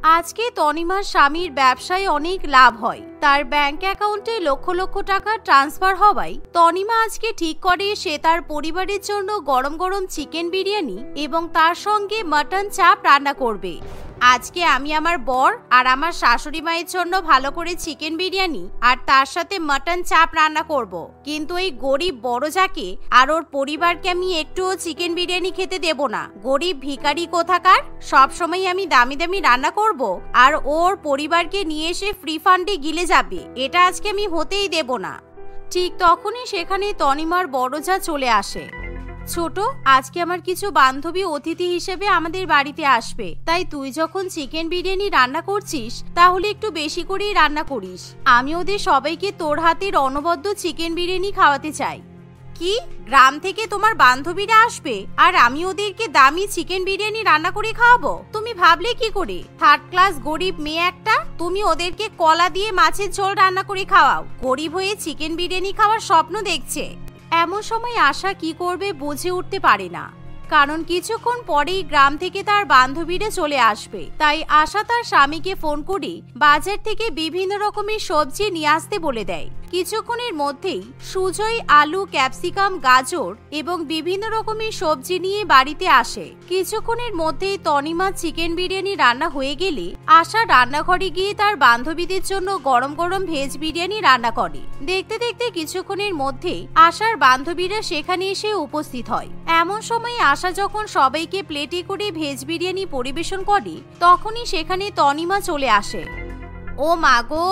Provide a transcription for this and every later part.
আজকে তনিমার স্বামীর ব্যবসায় অনেক লাভ হয়। তার ব্যাংক অ্যাকাউন্টে লক্ষ লক্ষ টাকা ট্রান্সফার হওয়ায় তনিমা আজকে ঠিক করে সে তার পরিবারের জন্য গরম গরম চিকেন বিরিয়ানি এবং তার সঙ্গে মাটন চাপ রান্না করবে। আজকে আমি আমার বর আর আমার শাশুড়ি মায়ের জন্য ভালো করে চিকেন বিরিয়ানি আর তার সাথে মাটন চাপ রান্না করব। কিন্তু এই গরিব বড়জাকে আর ওর পরিবারকে আমি একটুও চিকেন বিরিয়ানি খেতে দেব না। গরিব ভিখারি কোথাকার, সবসময় আমি দামি দামি রান্না করব আর ওর পরিবারকে নিয়ে এসে ফ্রি ফান্ডে গিলে যাবে। এটা আজকে আমি হতেই দেব না। ঠিক তখনই সেখানে তনিমার বড়জা চলে আসে। ছোট, আজকে আমার কিছু বান্ধবী অতিথি হিসেবে আমাদের বাড়িতে আসবে, তাই তুই যখন চিকেন বিরিয়ানি রান্না করছিস তাহলে একটু বেশি করেই রান্না করিস। আমি ওদের সবাইকে তোর হাতের অনবদ্য চিকেন বিরিয়ানি খাওয়াতে চাই। কি, গ্রাম থেকে তোমার বান্ধবীরা আসবে আর আমি ওদেরকে দামি চিকেন বিরিয়ানি রান্না করে খাওয়াবো? তুমি ভাবলে কি করে? থার্ড ক্লাস গরিব মেয়ে একটা, তুমি ওদেরকে কলা দিয়ে মাছের ঝোল রান্না করে খাওয়াও। গরিব হয়ে চিকেন বিরিয়ানি খাওয়ার স্বপ্ন দেখছে। এমন সময় আশা কি করবে বুঝে উঠতে পারে না, কারণ কিছুক্ষণ পরেই গ্রাম থেকে তার বান্ধবীরা চলে আসবে। তাই আশা তার স্বামীকে ফোন করে বাজার থেকে বিভিন্ন রকমের সবজি নিয়ে আসতে বলে দেয়। কিছুক্ষণের মধ্যেই সুজয় আলু, ক্যাপসিকাম, গাজর এবং বিভিন্ন রকমের সবজি নিয়ে বাড়িতে আসে। কিছুক্ষণের মধ্যেই তনিমা চিকেন বিরিয়ানি রান্না হয়ে গেলে আশা রান্নাঘরে গিয়ে তার বান্ধবীদের জন্য গরম গরম ভেজ বিরিয়ানি রান্না করে। দেখতে দেখতে কিছুক্ষণের মধ্যেই আশার বান্ধবীরা সেখানে এসে উপস্থিত হয়। এমন সময় আশা যখন সবাইকে প্লেটে করে ভেজ বিরিয়ানি পরিবেশন করে তখনই সেখানে তনিমা চলে আসে। ও মা গো,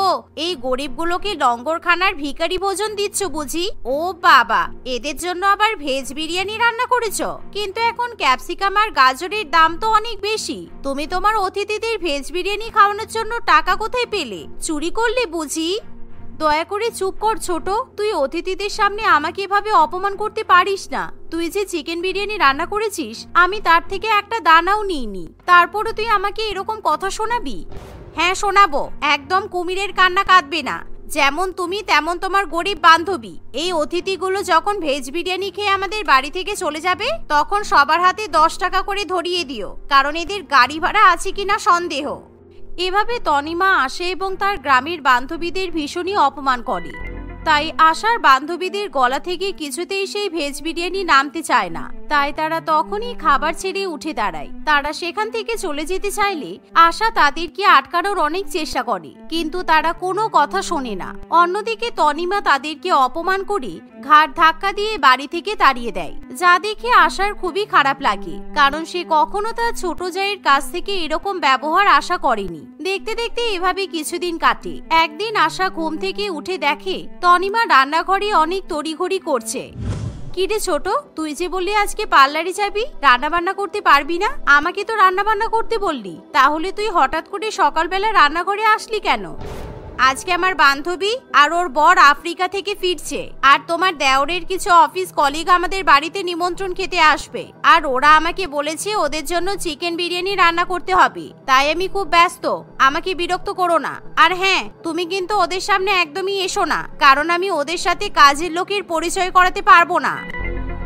এই গরিবগুলোকে লঙ্গরখানার ভিখারি ভোজন দিচ্ছ বুঝি? ও বাবা, এদের জন্য আবার ভেজ বিরিয়ানি রান্না করেছো? কিন্তু এখন ক্যাপসিকাম আর গাজরের দাম তো অনেক বেশি। তুমি তোমার অতিথিদের ভেজ বিরিয়ানি খাওয়ানোর জন্য টাকা কোথায় পেলে? চুরি করলে বুঝি? দয়া করে চুপ কর ছোট, তুই অতিথিদের সামনে আমাকে এভাবে অপমান করতে পারিস না। তুই যে চিকেন বিরিয়ানি রান্না করেছিস আমি তার থেকে একটা দানাও নিইনি, তারপরে তুই আমাকে এরকম কথা শোনাবি? হ্যাঁ শোনাবো, একদম কুমিরের কান্না কাঁদবে না। যেমন তুমি তেমন তোমার গরিব বান্ধবী। এই অতিথিগুলো যখন ভেজ বিরিয়ানি খেয়ে আমাদের বাড়ি থেকে চলে যাবে তখন সবার হাতে 10 টাকা করে ধরিয়ে দিও, কারণ এদের গাড়ি ভাড়া আছে কিনা সন্দেহ। এভাবে তনিমা আসে এবং তার গ্রামের বান্ধবীদের ভীষণই অপমান করে। তাই আশার বান্ধবীদের গলা থেকে কিছুতেই সেই ভেজ বিরিয়ানি নামতে চায় না। তাই তারা তখনই খাবার ছেড়ে উঠে দাঁড়ায়। তারা সেখান থেকে চলে যেতে চাইলে আশা তাদেরকে আটকানোর অনেক চেষ্টা করে, কিন্তু তারা কোনো কথা শোনে না। অন্যদিকে তনিমা তাদেরকে অপমান করে ঘাড় ধাক্কা দিয়ে বাড়ি থেকে তাড়িয়ে দেয়, যা দেখে আশার খুবই খারাপ লাগে, কারণ সে কখনো তার ছোট জায়ের কাছ থেকে এরকম ব্যবহার আশা করেনি। দেখতে দেখতে এভাবে কিছুদিন কাটে। একদিন আশা ঘুম থেকে উঠে দেখে তনিমা রান্নাঘরে অনেক তড়িঘড়ি করছে। কিরে ছোট, তুই যে বললি আজকে পার্লারে যাবি, রান্না বান্না করতে পারবি না? আমাকে তো রান্না বান্না করতে বললি, তাহলে তুই হঠাৎ করে সকালবেলা রান্নাঘরে আসলি কেন? আজকে আমার বান্ধবী আর ওর বর আফ্রিকা থেকে ফিরছে, আর তোমার দেওরের কিছু অফিস কলিগ আমাদের বাড়িতে নিমন্ত্রণ খেতে আসবে, আর ওরা আমাকে বলেছে ওদের জন্য চিকেন বিরিয়ানি রান্না করতে হবে। তাই আমি খুব ব্যস্ত, আমাকে বিরক্ত করো না। আর হ্যাঁ, তুমি কিন্তু ওদের সামনে একদমই এসো না, কারণ আমি ওদের সাথে কাজের লোকের পরিচয় করাতে পারবো না।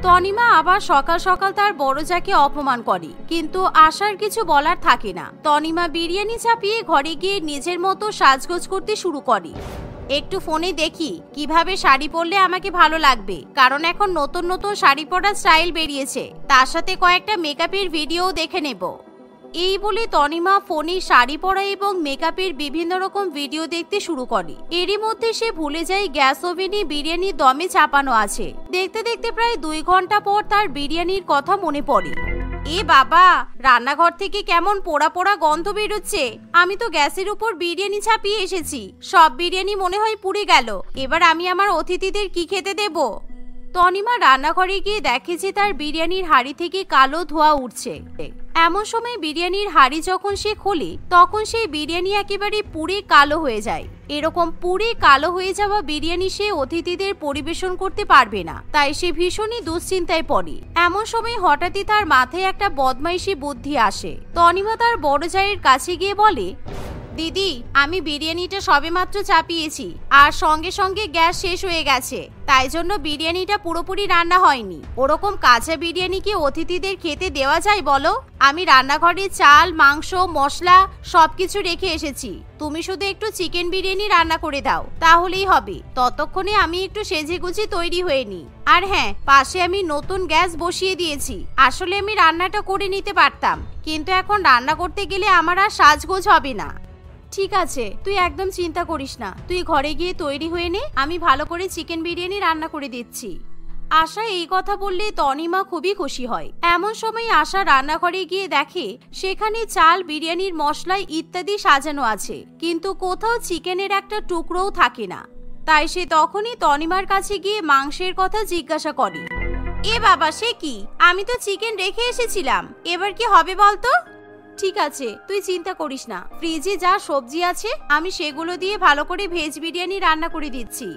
তনিমা আবার সকাল সকাল তার বড়জাকে অপমান করে, কিন্তু আশার কিছু বলার থাকে না। তনিমা বিরিয়ানি চাপিয়ে ঘরে গিয়ে নিজের মতো সাজগোজ করতে শুরু করে। একটু ফোনে দেখি কিভাবে শাড়ি পরলে আমাকে ভালো লাগবে, কারণ এখন নতুন নতুন শাড়ি পরার স্টাইল বেরিয়েছে, তার সাথে কয়েকটা মেকআপের ভিডিও দেখে নেব। এই বলে তনিমা ফোনে শাড়ি পরা এবং মেকআপের বিভিন্ন রকম ভিডিও দেখতে শুরু করে। এরই মধ্যে সে ভুলে যায় গ্যাস ওভেনে বিরিয়ানি দমে চাপানো আছে। দেখতে দেখতে প্রায় 2 ঘন্টা পর তার বিরিয়ানির কথা মনে পড়ে। এ বাবা, রান্নাঘর থেকে কেমন পোড়া পোড়া গন্ধ বেরোচ্ছে। আমি তো গ্যাসের উপর বিরিয়ানি চাপিয়ে এসেছি, সব বিরিয়ানি মনে হয় পুড়ে গেল। এবার আমি আমার অতিথিদের কি খেতে দেব? তনিমা রান্নাঘরে গিয়ে দেখে যে তার বিরিয়ানির হাঁড়ি থেকে কালো ধোঁয়া উঠছে। এমন সময় বিরিয়ানির হাঁড়ি যখন সে খোলে তখন সেই বিরিয়ানি একেবারে পুড়ে কালো হয়ে যায়। এরকম পুড়ে কালো হয়ে যাওয়া বিরিয়ানি সে অতিথিদের পরিবেশন করতে পারবে না, তাই সে ভীষণই দুশ্চিন্তায় পড়ে। এমন সময় হঠাৎই তার মাথায় একটা বদমাইশি বুদ্ধি আসে। তনিমা তার বড় জায়ের কাছে গিয়ে বলে, দিদি, আমি বিরিয়ানিটা সবেমাত্র চাপিয়েছি আর সঙ্গে সঙ্গে গ্যাস শেষ হয়ে গেছে, তাই জন্য বিরিয়ানিটা পুরোপুরি রান্না হয়নি। ওরকম কাঁচা বিরিয়ানি কি অতিথিদের খেতে দেওয়া যায় বলো? আমি রান্নাঘরে চাল, মাংস, মশলা সবকিছু রেখে এসেছি, তুমি শুধু একটু চিকেন বিরিয়ানি রান্না করে দাও, তাহলেই হবে। ততক্ষণে আমি একটু সেজেগুজে তৈরি হয়ে নিই। আর হ্যাঁ, পাশে আমি নতুন গ্যাস বসিয়ে দিয়েছি। আসলে আমি রান্নাটা করে নিতে পারতাম, কিন্তু এখন রান্না করতে গেলে আমার আর সাজগোজ হবে না। ঠিক আছে, তুই একদম চিন্তা করিস না, তুই ঘরে গিয়ে তৈরি হয়ে নে, আমি ভালো করে চিকেন বিরিয়ানি রান্না করে দিচ্ছি। আশা এই কথা বললে তনিমা খুবই খুশি হয়। এমন সময় আশা রান্নাঘরে গিয়ে দেখে সেখানে চাল, বিরিয়ানির মশলা ইত্যাদি সাজানো আছে, কিন্তু কোথাও চিকেনের একটা টুকরোও থাকে না। তাই সে তখনই তনিমার কাছে গিয়ে মাংসের কথা জিজ্ঞাসা করে। এ বাবা, সে কি? আমি তো চিকেন রেখে এসেছিলাম, এবার কি হবে বলতো? ঠিক আছে, তুই চিন্তা করিস না, ফ্রিজে যা সবজি আছে আমি সেগুলো দিয়ে ভালো করে ভেজ বিরিয়ানি রান্না করে দিচ্ছি।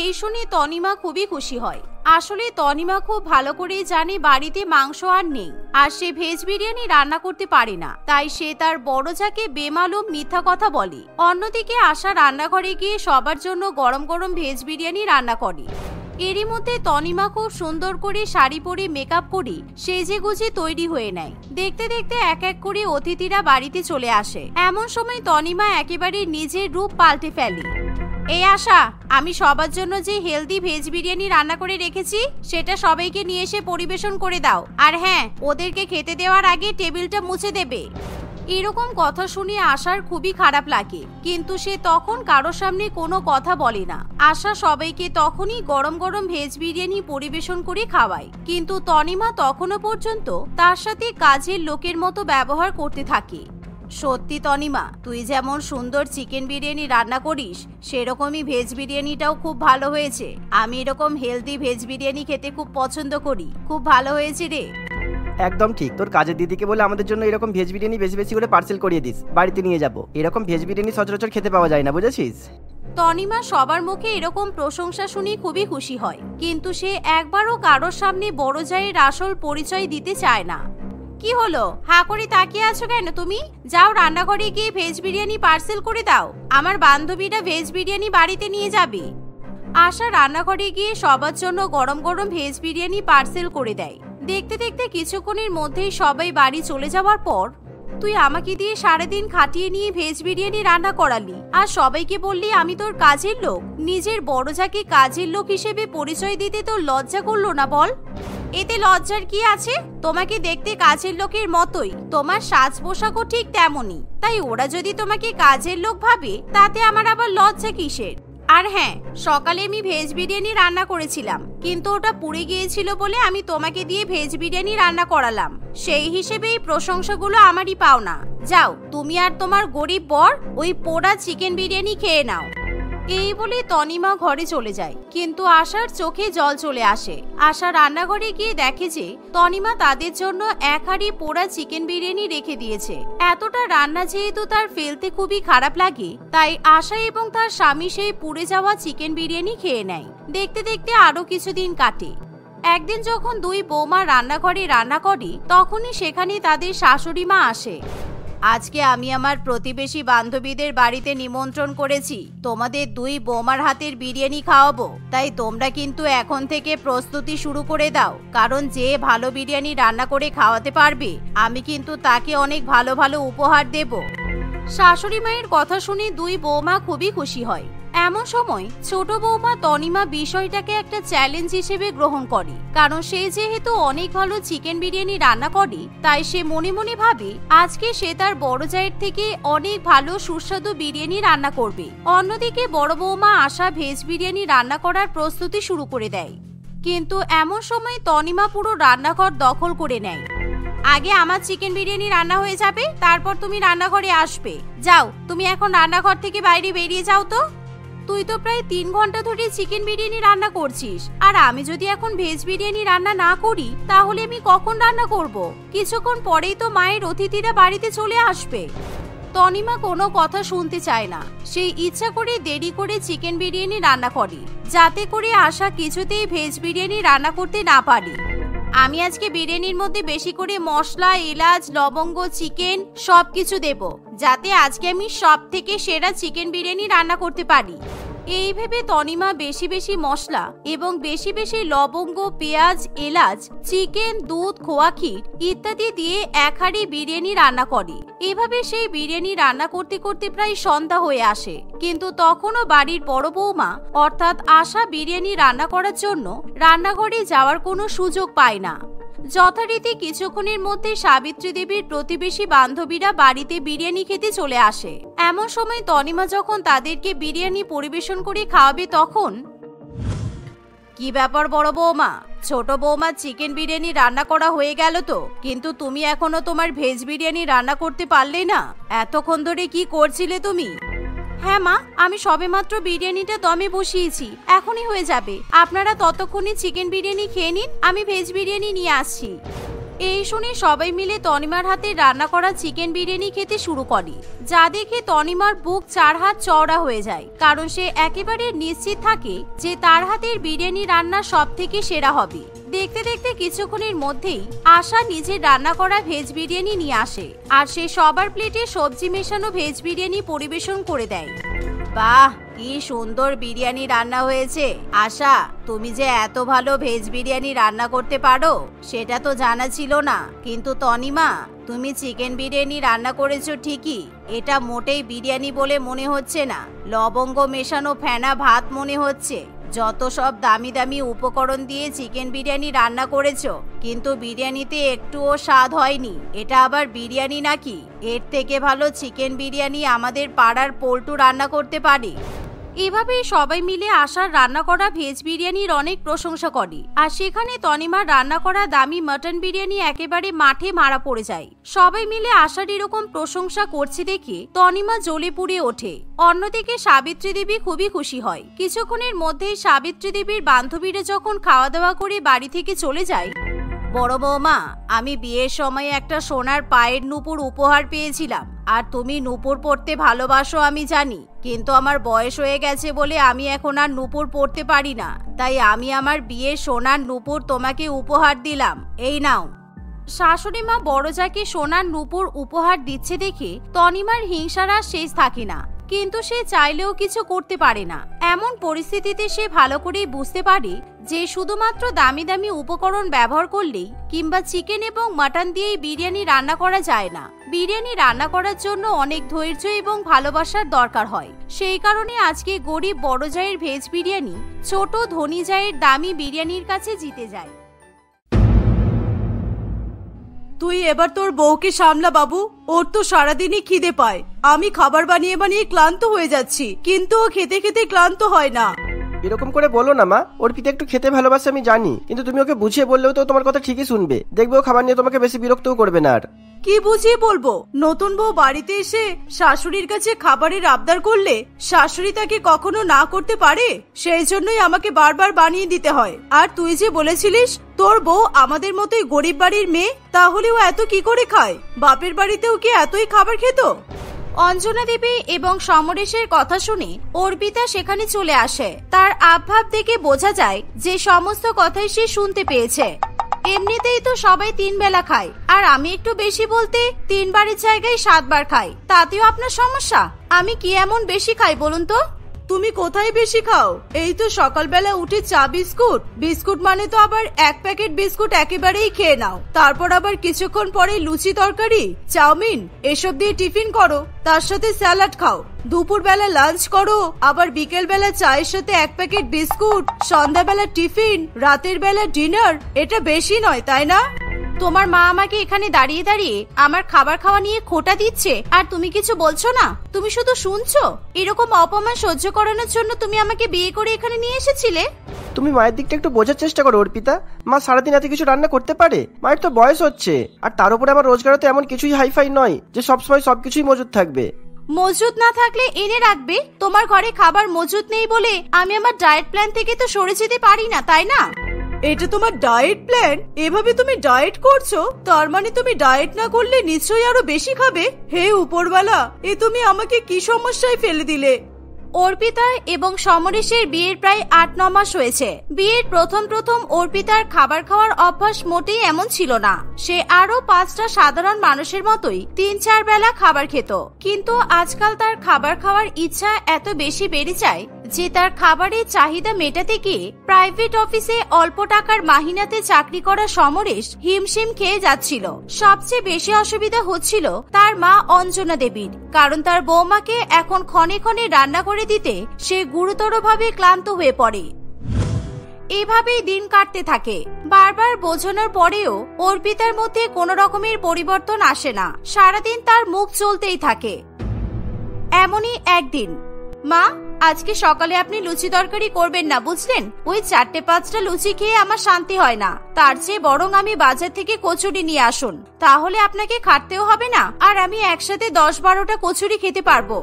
এই শুনে তনিমা খুবই খুশি হয়। আসলে তনিমা খুব ভালো করে জানে বাড়িতে মাংস আর নেই, আর সে ভেজ বিরিয়ানি রান্না করতে পারে না, তাই সে তার বড় যাকে বেমালুম মিথ্যা কথা বলে। অন্যদিকে আশা রান্নাঘরে গিয়ে সবার জন্য গরম গরম ভেজ বিরিয়ানি রান্না করে। এরই মধ্যে তনিমা খুব সুন্দর করে শাড়ি পরে মেকআপ করে সেজে গুজে তৈরি হয়ে নেয়। দেখতে দেখতে এক এক করে অতিথিরা বাড়িতে চলে আসে। এমন সময় তনিমা একেবারে নিজের রূপ পাল্টে ফেলে। এই আশা, আমি সবার জন্য যে হেলদি ভেজ বিরিয়ানি রান্না করে রেখেছি সেটা সবাইকে নিয়ে এসে পরিবেশন করে দাও, আর হ্যাঁ, ওদেরকে খেতে দেওয়ার আগে টেবিলটা মুছে দেবে। এরকম কথা শুনে আশার খুবই খারাপ লাগে, কিন্তু সে তখন কারোর সামনে কোনো কথা বলে না। আশা সবাইকে তখনই গরম গরম ভেজ বিরিয়ানি পরিবেশন করে খাওয়ায়, কিন্তু তনিমা তখনও পর্যন্ত তার সাথে কাজের লোকের মতো ব্যবহার করতে থাকে। সত্যি তনিমা, তুই যেমন সুন্দর চিকেন বিরিয়ানি রান্না করিস, সেরকমই ভেজ বিরিয়ানিটাও খুব ভালো হয়েছে। আমি এরকম হেলদি ভেজ বিরিয়ানি খেতে খুব পছন্দ করি, খুব ভালো হয়েছে রে। একদম ঠিক, তোর কাজের দিদিকে বলে আমাদের জন্য এরকম ভেজ বিরিয়ানি বেশি বেশি করে পার্সেল করিয়ে দিস, বাড়িতে নিয়ে যাবো। এরকম ভেজ বিরিয়ানি সচরাচর খেতে পাওয়া যায় না, বুঝেছিস? তনিমা সবার মুখে এরকম প্রশংসা শুনে খুবই খুশি হয়, কিন্তু সে একবারও কারোর সামনে বড় জায়ের আসল পরিচয় দিতে চায় না। কি হলো, হা করে তাকিয়ে আছো কেন তুমি? যাও রান্নাঘরে গিয়ে ভেজ বিরিয়ানি পার্সেল করে দাও, আমার বান্ধবীরা ভেজ বিরিয়ানি বাড়িতে নিয়ে যাবে। আশা রান্নাঘরে গিয়ে সবার জন্য গরম গরম ভেজ বিরিয়ানি পার্সেল করে দেয়। দেখতে দেখতে কিছুক্ষণের মধ্যেই সবাই বাড়ি চলে যাওয়ার পর, তুই আমাকে দিয়ে সারাদিন খাটিয়ে নিয়ে ভেজ বিরিয়ানি রান্না করালি, আর সবাইকে বললি আমি তোর কাজের লোক। নিজের বড় যাকে কাজের লোক হিসেবে পরিচয় দিতে তোর লজ্জা করলো না বল? এতে লজ্জার কি আছে? তোমাকে দেখতে কাজের লোকের মতোই, তোমার সাজ পোশাকও ঠিক তেমনই, তাই ওরা যদি তোমাকে কাজের লোক ভাবে তাতে আমার আবার লজ্জা কিসের? আর হ্যাঁ, সকালে আমি ভেজ বিরিয়ানি রান্না করেছিলাম, কিন্তু ওটা পুড়ে গিয়েছিল বলে আমি তোমাকে দিয়ে ভেজ বিরিয়ানি রান্না করালাম, সেই হিসেবে এই প্রশংসাগুলো আমারই পাওনা। যাও, তুমি আর তোমার গরিব বর ওই পোড়া চিকেন বিরিয়ানি খেয়ে নাও। এই বলে তনিমা ঘরে চলে যায়, কিন্তু আশার চোখে জল চলে আসে। আশা রান্নাঘরে গিয়ে দেখে যে তনিমা তাদের জন্য এক হাঁড়ি পোড়া চিকেন বিরিয়ানি রেখে দিয়েছে। এতটা রান্না যেহেতু তার ফেলতে খুবই খারাপ লাগে, তাই আশা এবং তার স্বামী সেই পুড়ে যাওয়া চিকেন বিরিয়ানি খেয়ে নেয়। দেখতে দেখতে আরো কিছুদিন কাটে। একদিন যখন দুই বৌমা রান্নাঘরে রান্না করে, তখনই সেখানে তাদের শাশুড়ি মা আসে। আজকে আমি আমার প্রতিবেশী বান্ধবীদের বাড়িতে নিমন্ত্রণ করেছি, তোমাদের দুই বৌমার হাতের বিরিয়ানি খাওয়াবো, তাই তোমরা কিন্তু এখন থেকে প্রস্তুতি শুরু করে দাও, কারণ যে ভালো বিরিয়ানি রান্না করে খাওয়াতে পারবে আমি কিন্তু তাকে অনেক ভালো ভালো উপহার দেব। শাশুড়ি মায়ের কথা শুনে দুই বৌমা খুবই খুশি হয়। এমন সময় ছোট বৌমা তনিমা বিষয়টাকে একটা চ্যালেঞ্জ হিসেবে গ্রহণ করে, কারণ সে যেহেতু অনেক ভালো চিকেন বিরিয়ানি রান্না করে, তাই সে মনে মনে ভাবে আজকে সে তার বড় জায়ের থেকে অনেক ভালো সুস্বাদু বিরিয়ানি রান্না করবে। অন্যদিকে বড় বৌমা আশা ভেজ বিরিয়ানি রান্না করার প্রস্তুতি শুরু করে দেয়, কিন্তু এমন সময় তনিমা পুরো রান্নাঘর দখল করে নেয়। আগে আমার চিকেন বিরিয়ানি রান্না হয়ে যাবে, তারপর তুমি রান্নাঘরে আসবে। যাও, তুমি এখন রান্নাঘর থেকে বাইরে বেরিয়ে যাও তো। তুই তো প্রায় 3 ঘন্টা ধরে চিকেন বিরিয়ানি রান্না করছিস, আর আমি যদি এখন ভেজ বিরিয়ানি রান্না না করি তাহলে আমি কখন রান্না করব? কিছুক্ষণ পরেই তো মায়ের অতিথিরা বাড়িতে চলে আসবে। তনিমা কোনো কথা শুনতে চায় না, সেই ইচ্ছা করে দেরি করে চিকেন বিরিয়ানি রান্না করে, যাতে করে আশা কিছুতেই ভেজ বিরিয়ানি রান্না করতে না পারে। আমি আজকে বিরিয়ানির মধ্যে বেশি করে মশলা, এলাচ, লবঙ্গ, চিকেন সবকিছু দেব, যাতে আজকে আমি সব থেকে সেরা চিকেন বিরিয়ানি রান্না করতে পারি। এই ভেবে তনিমা বেশি বেশি মশলা এবং বেশি বেশি লবঙ্গ, পেঁয়াজ, এলাচ, চিকেন, দুধ, খোয়া ক্ষীর ইত্যাদি দিয়ে এক হাঁড়ি বিরিয়ানি রান্না করে। এভাবে সেই বিরিয়ানি রান্না করতে করতে প্রায় সন্ধ্যা হয়ে আসে, কিন্তু তখনও বাড়ির বড় বৌমা অর্থাৎ আশা বিরিয়ানি রান্না করার জন্য রান্নাঘরে যাওয়ার কোনো সুযোগ পায় না। যথারীতি কিছুক্ষণের মধ্যে সাবিত্রী দেবীর প্রতিবেশী বান্ধবীরা বাড়িতে বিরিয়ানি খেতে চলে আসে। এমন সময় তনিমা যখন তাদেরকে বিরিয়ানি পরিবেশন করে খাওয়াবে তখন, কি ব্যাপার বড় বৌমা, ছোট বৌমার চিকেন বিরিয়ানি রান্না করা হয়ে গেল তো, কিন্তু তুমি এখনো তোমার ভেজ বিরিয়ানি রান্না করতে পারলে না? এতক্ষণ ধরে কি করছিলে তুমি? হ্যাঁ মা, আমি সবেমাত্র বিরিয়ানিটা দমে বসিয়েছি, এখনই হয়ে যাবে। আপনারা ততক্ষণে চিকেন বিরিয়ানি খেয়ে নিন, আমি ভেজ বিরিয়ানি নিয়ে আসছি। এই শুনে সবাই মিলে তনিমার হাতে রান্না করা চিকেন বিরিয়ানি খেতে শুরু করে, যা দেখে তনিমার বুক 4 হাত চওড়া হয়ে যায়, কারণ সে একেবারে নিশ্চিত থাকে যে তার হাতের বিরিয়ানি রান্না সব থেকে সেরা হবে। দেখতে দেখতে কিছুক্ষণের মধ্যেই আশা নিজের রান্না করা ভেজ বিরিয়ানি নিয়ে আসে, আর সে সবার প্লেটে সবজি মেশানো ভেজ বিরিয়ানি পরিবেশন করে দেয়। বাহ, কি সুন্দর বিরিয়ানি রান্না হয়েছে। আশা, তুমি যে এত ভালো ভেজ বিরিয়ানি রান্না করতে পারো সেটা তো জানা ছিল না। কিন্তু তনিমা, তুমি চিকেন বিরিয়ানি রান্না করেছো ঠিকই, এটা মোটেই বিরিয়ানি বলে মনে হচ্ছে না, লবঙ্গ মেশানো ফেনা ভাত মনে হচ্ছে। যত সব দামি দামি উপকরণ দিয়ে চিকেন বিরিয়ানি রান্না করেছো, কিন্তু বিরিয়ানিতে একটুও স্বাদ হয়নি। এটা আবার বিরিয়ানি নাকি? এর থেকে ভালো চিকেন বিরিয়ানি আমাদের পাড়ার পল্টু রান্না করতে পারে। এভাবেই সবাই মিলে আশার রান্না করা ভেজ বিরিয়ানির অনেক প্রশংসা করে, আর সেখানে তনিমার রান্না করা দামি মটন বিরিয়ানি একেবারে মাঠে মারা পড়ে যায়। সবাই মিলে আশার এরকম প্রশংসা করছে দেখে তনিমা জ্বলে পুড়ে ওঠে। অন্যদিকে সাবিত্রী দেবী খুবই খুশি হয়। কিছুক্ষণের মধ্যেই সাবিত্রী দেবীর বান্ধবীরা যখন খাওয়া দাওয়া করে বাড়ি থেকে চলে যায়, বড় বৌমা, আমি বিয়ের সময় একটা সোনার পায়ের নুপুর উপহার পেয়েছিলাম, আর তুমি নুপুর পরতে ভালোবাসো আমি জানি, কিন্তু আমার বয়স হয়ে গেছে বলে আমি এখন আর নুপুর পরতে পারি না, তাই আমি আমার বিয়ের সোনার নুপুর তোমাকে উপহার দিলাম, এই নাও। শাশুড়ি মা বড় যাকে সোনার নুপুর উপহার দিচ্ছে দেখে তনিমার হিংসার আর শেষ থাকে না, কিন্তু সে চাইলেও কিছু করতে পারে না। এমন পরিস্থিতিতে সে ভালো করেই বুঝতে পারে যে শুধুমাত্র দামি দামি উপকরণ ব্যবহার করলেই কিংবা চিকেন এবং মাটন দিয়েই বিরিয়ানি রান্না করা যায় না। বিরিয়ানি রান্না করার জন্য অনেক ধৈর্য এবং ভালোবাসার দরকার হয়। সেই কারণে আজকে গরিব বড় জায়ের ভেজ বিরিয়ানি ছোট ধনী জায়ের দামি বিরিয়ানির কাছে জিতে যায়। তুই এবার তোর বউকে সামলা বাবু, ওর তো সারাদিনই খিদে পায়। আমি খাবার বানিয়ে বানিয়ে ক্লান্ত হয়ে যাচ্ছি, কিন্তু ও খেতে খেতে ক্লান্ত হয় না। এরকম করে বলো না মা, অর্পিতা একটু খেতে ভালোবাসে আমি জানি, কিন্তু তুমি ওকে বুঝিয়ে বললেও তো তোমার কথা ঠিকই শুনবে। দেখবে ও খাবার নিয়ে তোমাকে বেশি বিরক্তও করবে না। আর কি বুঝিয়ে বলবো? নতুন বউ বাড়িতে এসে শাশুড়ির কাছে খাবারের আবদার করলে শাশুড়ি তাকে কখনো না করতে পারে? সেই জন্যই আমাকে বারবার বানিয়ে দিতে হয়। আর তুই যে বলেছিলিস তোর বউ আমাদের মতোই গরিব বাড়ির মেয়ে, তাহলে ও এত কি করে খায়? বাপের বাড়িতেও কি এতই খাবার খেত? অঞ্জনা দেবী এবং সমরেশের কথা শুনে অর্পিতা সেখানে চলে আসে। তার আবভাব দেখে বোঝা যায় যে সমস্ত কথাই সে শুনতে পেয়েছে। এমনিতেই তো সবাই 3 বেলা খায়, আর আমি একটু বেশি বলতে 3 বারের জায়গায় 7 বার খাই, তাতেও আপনার সমস্যা? আমি কি এমন বেশি খাই বলুন তো? তুমি কোথায় বেশি খাও? এই তো সকালবেলা উঠে চা বিস্কুট, বিস্কুট মানে তো আবার 1 প্যাকেট বিস্কুট একেবারেই খেয়ে নাও। তারপর আবার কিছুক্ষণ পরে লুচি তরকারি, চাউমিন এসব দিয়ে টিফিন করো, তার সাথে স্যালাড খাও। দুপুর বেলা লাঞ্চ করো, আবার বিকেল বেলা চায়ের সাথে 1 প্যাকেট বিস্কুট, সন্ধ্যাবেলা টিফিন, রাতের বেলা ডিনার। এটা বেশি নয় তাই না? তোমার মা আমাকে এখানে দাঁড়িয়ে দাঁড়িয়ে আমার খাবার খাওয়া নিয়ে খোঁটা দিচ্ছে, আর তুমি কিছু বলছো না, তুমি শুধু শুনছো। এরকম অপমান সহ্য করানোর জন্য তুমি আমাকে বিয়ে করে এখানে নিয়ে এসেছিলে? তুমি মায়ের দিকটা একটু বোঝার চেষ্টা করো অর্পিতা। মা সারাদিন এত কিছু রান্না করতে পারে? মায়ের তো বয়স হচ্ছে, আর তার উপরে আমার রোজগারও তো এমন কিছুই হাইফাই নয় যে সবসময় সবকিছুই মজুদ থাকবে। মজুদ না থাকলে এনে রাখবে। তোমার ঘরে খাবার মজুদ নেই বলে আমি আমার ডায়েট প্ল্যান থেকে তো সরে যেতে পারি না, তাই না? এটা তোমার ডায়েট প্ল্যান? এভাবে তুমি ডায়েট করছো, তার মানে তুমি ডায়েট না করলে নিশ্চয়ই আরো বেশি খাবে। হে উপরওয়ালা, এ তুমি আমাকে কি সমস্যায় ফেলে দিলে? অর্পিতা এবং সমরেশের বিয়ের প্রায় ৮-৯ মাস হয়েছে। বিয়ের প্রথম অর্পিতার খাবার খাওয়ার অভ্যাস মোটেই এমন ছিল না। সে আরো 5টা সাধারণ মানুষের মতোই 3-4 বেলা খাবার খেত, কিন্তু আজকাল তার খাবার খাওয়ার ইচ্ছা এত বেশি বেড়ে যায় যে তার খাবারের চাহিদা মেটাতে গিয়ে প্রাইভেট অফিসে অল্প টাকার মাহিনাতে চাকরি করা সমরেশ হিমশিম খেয়ে যাচ্ছিল। সবচেয়ে বেশি অসুবিধা হচ্ছিল তার মা অঞ্জনা দেবীর, কারণ তার বৌমাকে এখন ক্ষণে ক্ষণে রান্না করে দিতে সে গুরুতরভাবে ক্লান্ত হয়ে পড়ে। এভাবেই দিন কাটতে থাকে। বারবার বোঝানোর পরেও অর্পিতার মধ্যে কোনো রকমের পরিবর্তন আসে না। সারাদিন তার মুখ চলতেই থাকে। এমনই একদিন, মা আজকে সকালে আপনি লুচি তরকারি করবেন না বুঝলেন? ওই 4-5টা লুচি খেয়ে আমার শান্তি হয় না। তার চেয়ে বরং আমি বাজার থেকে কচুরি নিয়ে আসুন, তাহলে আপনাকে খাটতেও হবে না, আর আমি একসাথে 10-12টা কচুরি খেতে পারবো।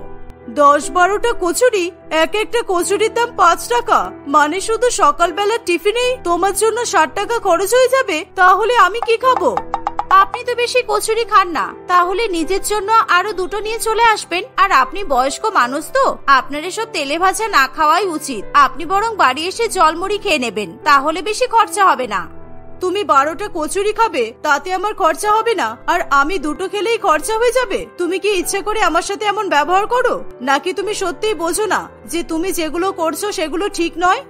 10-12টা কচুরি? একটা কচুরির দাম 5 টাকা, মানে শুধু সকালবেলা টিফিনেই তোমার জন্য 60 টাকা খরচ হয়ে যাবে। তাহলে আমি কি খাবো? আপনি তো বেশি কচুরি খান না, তাহলে নিজের জন্য আরো 2টো নিয়ে চলে আসবেন। আর আপনি বয়স্ক মানুষ তো, আপনার এসব তেলে ভাজা না খাওয়াই উচিত। আপনি বরং বাড়ি এসে জলমুড়ি খেয়ে নেবেন, তাহলে বেশি খরচা হবে না। তুমি 12টা কচুরি খাবে, তাতে আমার খরচা হবে না, আর আমি 2টো খেলেই খরচা হয়ে যাবে? তুমি কি ইচ্ছা করে আমার সাথে এমন ব্যবহার করো, নাকি তুমি সত্যিই বোঝো না যে তুমি যেগুলো করছো সেগুলো ঠিক নয়?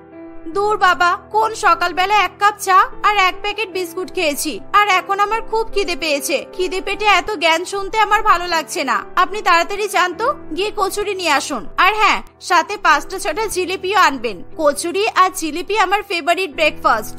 দূর বাবা, কোন সকালবেলা 1 কাপ চা আর 1 প্যাকেট বিস্কুট খেয়েছি, আর এখন আমার খুব খিদে পেয়েছে। খিদে পেটে এত জ্ঞান শুনতে আমার ভালো লাগছে না। আপনি তাড়াতাড়ি যান তো, গিয়ে কচুরি নিয়ে আসুন। আর হ্যাঁ, সাথে 5টা-6টা জিলিপিও আনবেন। কচুরি আর জিলিপি আমার ফেভারিট ব্রেকফাস্ট।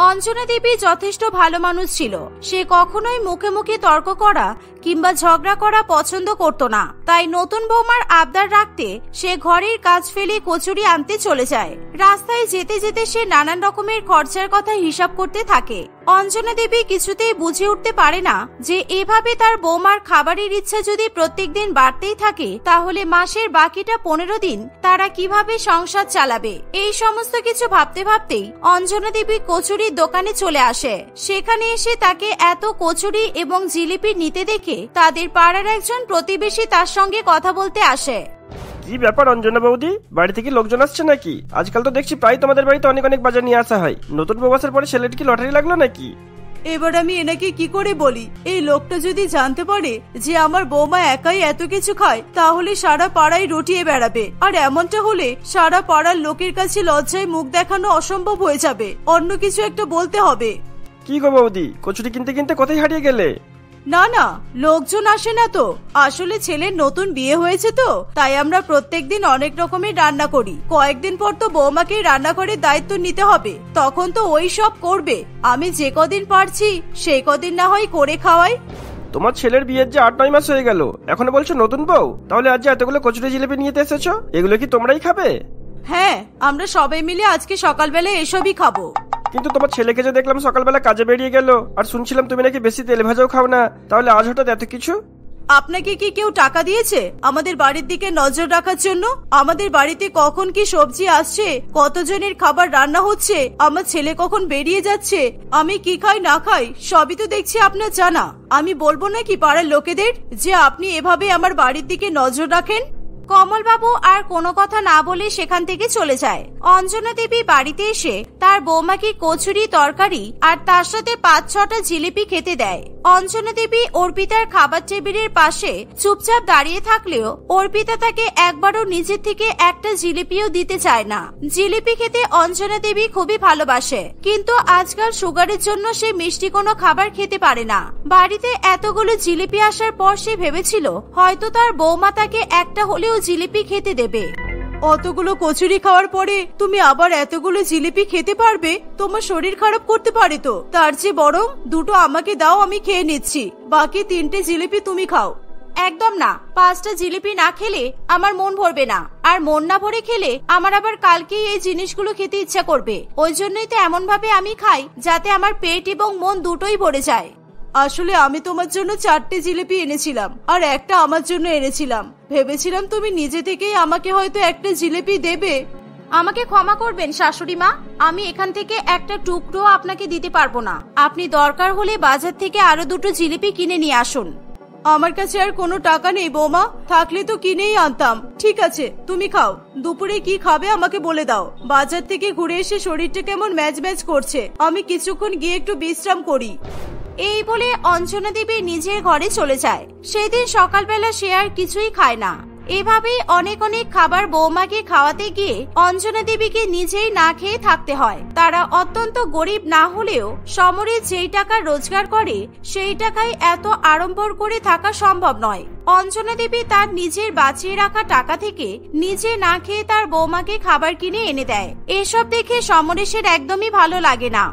অঞ্জনা দেবী যথেষ্ট ভালো মানুষ ছিল। সে কখনোই মুখে মুখে তর্ক করা কিংবা ঝগড়া করা পছন্দ করত না। তাই নতুন বৌমার আবদার রাখতে সে ঘরের কাজ ফেলে কচুরি আনতে চলে যায়। রাস্তায় যেতে যেতে সে নানান রকমের খরচার কথা হিসাব করতে থাকে। অঞ্জনা দেবী কিছুতেই বুঝে উঠতে পারে না যে এভাবে তার বৌমার খাবারের ইচ্ছা যদি প্রত্যেকদিন বাড়তেই থাকে, তাহলে মাসের বাকিটা 15 দিন তারা কিভাবে সংসার চালাবে। এই সমস্ত কিছু ভাবতে ভাবতেই অঞ্জনা দেবী কচুরির দোকানে চলে আসে। সেখানে এসে তাকে এত কচুরি এবং জিলিপি নিতে দেখে তাদের পাড়ার একজন প্রতিবেশী তার সঙ্গে কথা বলতে আসে। কি ব্যাপার অঞ্জনা বৌদি, বাড়ি থেকে লোকজন আসছে নাকি? আজকাল তো দেখছি প্রায় তোমাদের বাড়িতে অনেক অনেক বাজার নিয়ে আসা হয়। নতুন বউ আসার পরে ছেলের কি লটারি লাগলো নাকি? এবার আমি এনাকে কি করে বলি? এই লোকটা যদি জানতে পারে যে আমার বৌমা একাই এত কিছু খায়, তাহলে সারা পাড়ায় রটিয়ে বেড়াবে। আর এমনটা হলে সারা পাড়ার লোকের কাছে লজ্জায় মুখ দেখানো অসম্ভব হয়ে যাবে। অন্য কিছু একটা বলতে হবে। কি গো বৌদি, কচুরি কিনতে কিনতে কোথায় হারিয়ে গেলে? না না, লোকজন আসে না তো। আসলে ছেলের নতুন বিয়ে হয়েছে তো, তাই আমরা প্রত্যেকদিন অনেক রকমের রান্না করি। কয়েকদিন পর তো বৌমাকে রান্নাঘরের দায়িত্ব নিতে হবে, তখন তো ওই সব করবে। আমি যে কদিন পারছি সেই কদিন না হয় করে খাওয়াই। তোমার ছেলের বিয়ের যে 8-9 মাস হয়ে গেল, এখনো বলছো নতুন বউ? তাহলে আজ যে এতগুলো কচুরি জিলিপি নিয়ে এসেছো, এগুলো কি তোমরাই খাবে? হ্যাঁ, আমরা সবাই মিলে আজকে সকালবেলা এসবই খাবো। কিন্তু তোমার ছেলেকে যে দেখলাম সকালবেলা কাজে বেরিয়ে গেল, আর শুনছিলাম তুমি নাকি বেশি তেলে ভাজাও খাও না, তাহলে আজ হঠাৎ এত কিছু? আপনাকে কি কেউ টাকা দিয়েছে আমাদের বাড়ির দিকে নজর রাখার জন্য? আমাদের বাড়িতে কখন কি সবজি আসছে, কতজনের খাবার রান্না হচ্ছে, আমার ছেলে কখন বেরিয়ে যাচ্ছে, আমি কি খাই না খাই, সবই তো দেখছি আপনার জানা। আমি বলবো নাকি পাড়ার লোকেদের যে আপনি এভাবে আমার বাড়ির দিকে নজর রাখেন? কমল বাবু আর কোনো কথা না বলে সেখান থেকে চলে যায়। অঞ্জনা দেবী বাড়িতে এসে তার বৌমাকে কচুরি, তরকারি আর তার সাথে 5-6টা জিলিপি খেতে দেয়। অঞ্জনা দেবী অর্পিতার খাবার টেবিলের পাশে চুপচাপ দাঁড়িয়ে থাকলেও অর্পিতা তাকে একবারও নিজের থেকে একটা জিলিপিও দিতে চায় না। জিলিপি খেতে অঞ্জনা দেবী খুবই ভালোবাসে, কিন্তু আজকাল সুগারের জন্য সে মিষ্টি কোনো খাবার খেতে পারে না। বাড়িতে এতগুলো জিলিপি আসার পর সে ভেবেছিল হয়তো তার বৌমা তাকে একটা হলেও জিলিপি খেতে দেবে। অতগুলো কচুরি খাওয়ার পরে তুমি আবার এতগুলো জিলিপি খেতে পারবে? তোমার শরীর খারাপ করতে পারে তো। তার চেয়ে বরং 2টো আমাকে দাও, আমি খেয়ে নিচ্ছি। বাকি 3টে জিলিপি তুমি খাও। একদম না, 5টা জিলিপি না খেলে আমার মন ভরবে না, আর মন না ভরে খেলে আমার আবার কালকেই এই জিনিসগুলো খেতে ইচ্ছা করবে। ওই জন্যই তো এমন ভাবে আমি খাই যাতে আমার পেট এবং মন দুটোই ভরে যায়। আসলে আমি তোমার জন্য 4টে জিলিপি এনেছিলাম, আর একটা আমার জন্য এনেছিলাম। ভেবেছিলাম তুমি নিজে থেকেই আমাকে হয়তো একটা জিলিপি দেবে। আমাকে ক্ষমা করবেন শাশুড়ি মা, আমি এখান থেকে একটা টুকরো আপনাকে দিতে পারবো না। আপনি দরকার হলে বাজার থেকে আরো 2টো জিলিপি কিনে নিয়ে আসুন। আমার কাছে আর কোনো টাকা নেই বৌমা, থাকলে তো কিনেই আনতাম। ঠিক আছে তুমি খাও, দুপুরে কি খাবে আমাকে বলে দাও। বাজার থেকে ঘুরে এসে শরীরটা কেমন ম্যাচ ম্যাচ করছে, আমি কিছুক্ষণ গিয়ে একটু বিশ্রাম করি। এই বলে অঞ্জনা দেবী নিজের ঘরে চলে যায়। সেদিন সকালবেলা সে আর কিছুই খায় না। এভাবেই অনেক অনেক খাবার বৌমাকে খাওয়াতে গিয়ে অঞ্জনা দেবীকে নিজেই না খেয়ে থাকতে হয়। তারা অত্যন্ত গরিব না হলেও সমরেশ যেই টাকা রোজগার করে সেই টাকায় এত আড়ম্বর করে থাকা সম্ভব নয়। অঞ্জনা দেবী তার নিজের বাঁচিয়ে রাখা টাকা থেকে নিজে না খেয়ে তার বৌমাকে খাবার কিনে এনে দেয়। এসব দেখে সমরেশের একদমই ভালো লাগে না।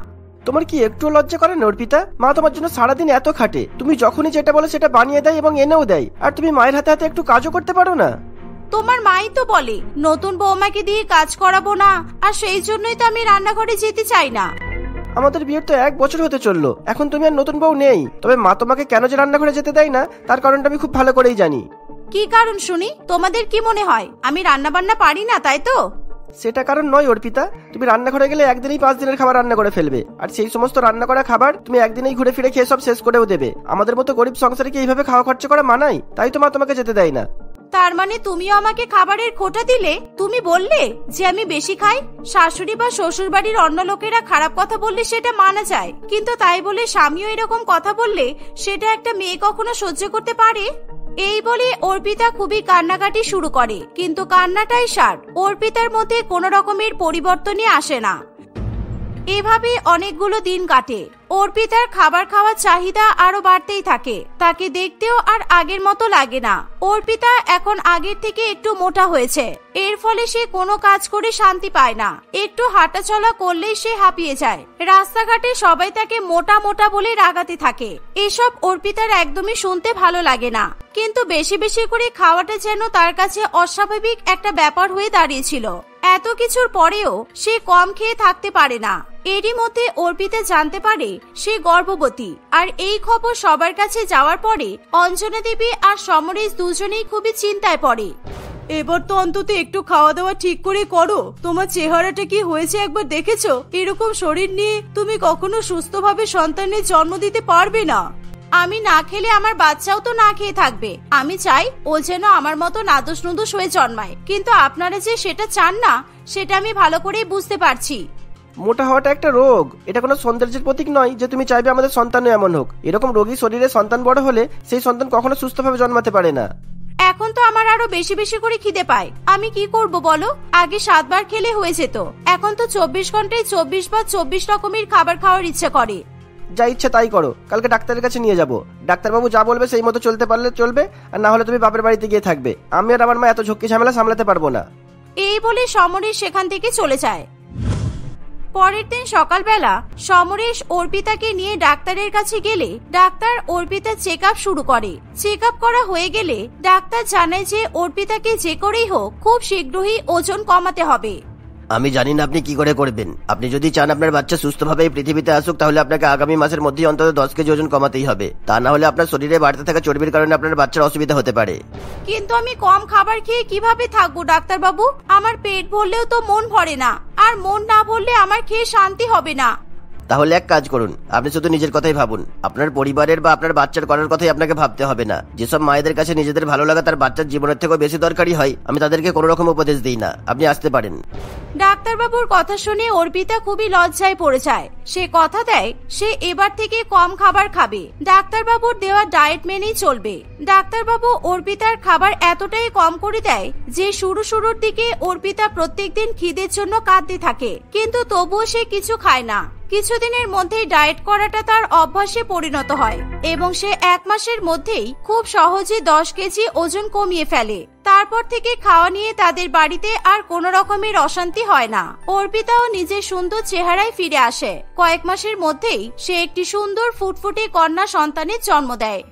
তোমার কি একটু লজ্জা করে না অর্পিতা? মা তোমার জন্য সারাদিন এত খাটে, তুমি যখনই যেটা বলো সেটা বানিয়ে দেয় এবং এনেও দেয়, আর তুমি মায়ের হাতে হাতে একটু কাজও করতে পারো না? তোমার মাই তো বলে নতুন বৌমাকে দিয়ে কাজ করাবো না, আর সেই জন্যই তো আমি রান্নাঘরে যেতে চাই না। আমাদের বিয়ের তো 1 বছর হতে চললো, এখন তুমি আর নতুন বউ নেই। তবে মা তোমাকে কেন যে রান্নাঘরে যেতে দেয় না তার কারণটা আমি খুব ভালো করেই জানি। কি কারণ শুনি? তোমাদের কি মনে হয় আমি রান্না বান্না পারি না তাই তো? সেটা কারণ নয় অর্পিতা, তুমি রান্নাঘরে গেলে একদিনেই 5 দিনের খাবার রান্না করে ফেলবে, আর সেই সমস্ত রান্না করা খাবার তুমি একদিনেই ঘুরে ফিরে খেয়ে সব শেষ করেও দেবে। আমাদের মতো গরিব সংসারে কি এইভাবে খাওয়া খরচা করা মানায়? তাই তো মা তোমাকে যেতে দেয় না। তার মানে তুমিও আমাকে খাবারের খোঁটা দিলে? তুমি বললে যে আমি বেশি খাই। শাশুড়ি বা শ্বশুর বাড়ির অন্য লোকেরা খারাপ কথা বললে সেটা মানা যায়, কিন্তু তাই বলে স্বামীও এরকম কথা বললে সেটা একটা মেয়ে কখনো সহ্য করতে পারে? এই বলে অর্পিতা খুবই কান্নাকাটি শুরু করে, কিন্তু কান্নাটাই সার। অর্পিতার মধ্যে কোনো রকমের পরিবর্তনই আসে না। এভাবে অনেকগুলো দিন কাটে। অর্পিতার খাবার খাওয়ার চাহিদা আরো বাড়তেই থাকে। তাকে দেখতেও আর আগের মতো লাগে না। অর্পিতা এখন আগের থেকে একটু মোটা হয়েছে। এর ফলে সে কোনো কাজ করে শান্তি পায় না। একটু হাঁটাচলা করলেই সে হাঁপিয়ে যায়। রাস্তাঘাটে সবাই তাকে মোটা মোটা বলে রাগাতে থাকে। এসব অর্পিতার একদমই শুনতে ভালো লাগে না, কিন্তু বেশি বেশি করে খাওয়াটা যেন তার কাছে অস্বাভাবিক একটা ব্যাপার হয়ে দাঁড়িয়েছিল। এত কিছুর পরেও সে কম খেয়ে থাকতে পারে না। এরই মধ্যে অর্পিতা জানতে পারে সে গর্ভবতী, আর এই খবর সবার কাছে যাওয়ার পরে অঞ্জনা দেবী আর সমরেশ দুজনেই খুবই চিন্তায় পড়ে। এবার তো অন্তত একটু খাওয়া দাওয়া ঠিক করে করো। তোমার চেহারাটা কি হয়েছে একবার দেখেছো? এরকম শরীর নিয়ে তুমি কখনো সুস্থভাবে সন্তানের জন্ম দিতে পারবে না। আমি না খেলে আমার বাচ্চাও তো না খেয়ে থাকবে। আমি চাই ও যেন আমার মতো নাদুস নুদুস হয়ে জন্মায়, কিন্তু আপনারা যে সেটা চান না সেটা আমি ভালো করেই বুঝতে পারছি। মোটা হওয়াটা একটা রোগ, এটা কোনো সৌন্দর্যের প্রতীক নয় যে তুমি চাইবে আমাদের সন্তানও এমন হোক। এরকম রোগী শরীরে সন্তান বড় হলে সেই সন্তান কখনো সুস্থভাবে জন্মাতে পারে না। এখন তো আমার আরো বেশি বেশি করে খিদে পায়। আমি কি করব বলো? আগে 7 বার খেলে হয়ে যেত, এখন তো 24 ঘন্টায় 24 বার 24 রকমের খাবার খাওয়ার ইচ্ছে করে। যা ইচ্ছে তাই করো, কালকে ডাক্তারের কাছে নিয়ে যাবো। ডাক্তারবাবু যা বলবে সেই মতো চলতে পারলে চলবে, আর না হলে তুমি বাপের বাড়িতে গিয়ে থাকবে। আমি আর আমার মা এত ঝক্কি ঝামেলা সামলাতে পারবো না। এই বলে সমরেশ সেখান থেকে চলে যায়। পরের দিন সকালবেলা সমরেশ অর্পিতাকে নিয়ে ডাক্তারের কাছে গেলে ডাক্তার অর্পিতার চেক আপ শুরু করে। চেক আপ করা হয়ে গেলে ডাক্তার জানায় যে অর্পিতাকে যে করেই হোক খুব শীঘ্রই ওজন কমাতে হবে। আমি জানি না আপনি কি করে করবেন। আপনি যদি চান আপনার বাচ্চা সুস্থভাবে এই পৃথিবীতে আসুক, তাহলে আপনাকে আগামী মাসের মধ্যেই অন্তত 10 কেজি ওজন কমাতেই হবে। তা না হলে আপনার শরীরে বাড়তে থাকা চর্বির কারণে আপনার বাচ্চার অসুবিধা হতে পারে। কিন্তু আমি কম খাবার খেয়ে কিভাবে থাকবো ডাক্তার বাবু? আমার পেট ভরলেও তো মন ভরে না, আর মন না ভরলে আমার খেয়ে শান্তি হবে না। তাহলে এক কাজ করুন, আপনি শুধু নিজের কথাই ভাবুন। আপনার পরিবারের বা আপনার বাচ্চার করার কথাই আপনাকে ভাবতে হবে না। যেসব মায়েদের কাছে নিজেদের ভালো লাগা তার বাচ্চার জীবনের থেকেও বেশি দরকারি হয়, আমি তাদেরকে কোনো রকম উপদেশ দিই না। আপনি আসতে পারেন। ডাক্তারবাবুর কথা শুনে অর্পিতা খুবই লজ্জায় পড়ে যায়। সে কথা দেয় সে এবার থেকে কম খাবার খাবে, ডাক্তারবাবুর দেওয়া ডায়েট মেনেই চলবে। ডাক্তারবাবু অর্পিতার খাবার এতটাই কম করে দেয় যে শুরুর দিকে অর্পিতা প্রত্যেকদিন খিদের জন্য কাঁদতে থাকে, কিন্তু তবুও সে কিছু খায় না। কিছুদিনের মধ্যেই ডায়েট করাটা তার অভ্যাসে পরিণত হয় এবং সে 1 মাসের মধ্যেই খুব সহজে 10 কেজি ওজন কমিয়ে ফেলে। তারপর থেকে খাওয়া নিয়ে তাদের বাড়িতে আর কোনো রকমের অশান্তি হয় না। অর্পিতাও নিজের সুন্দর চেহারায় ফিরে আসে। কয়েক মাসের মধ্যেই সে একটি সুন্দর ফুটফুটে কন্যা সন্তানের জন্ম দেয়।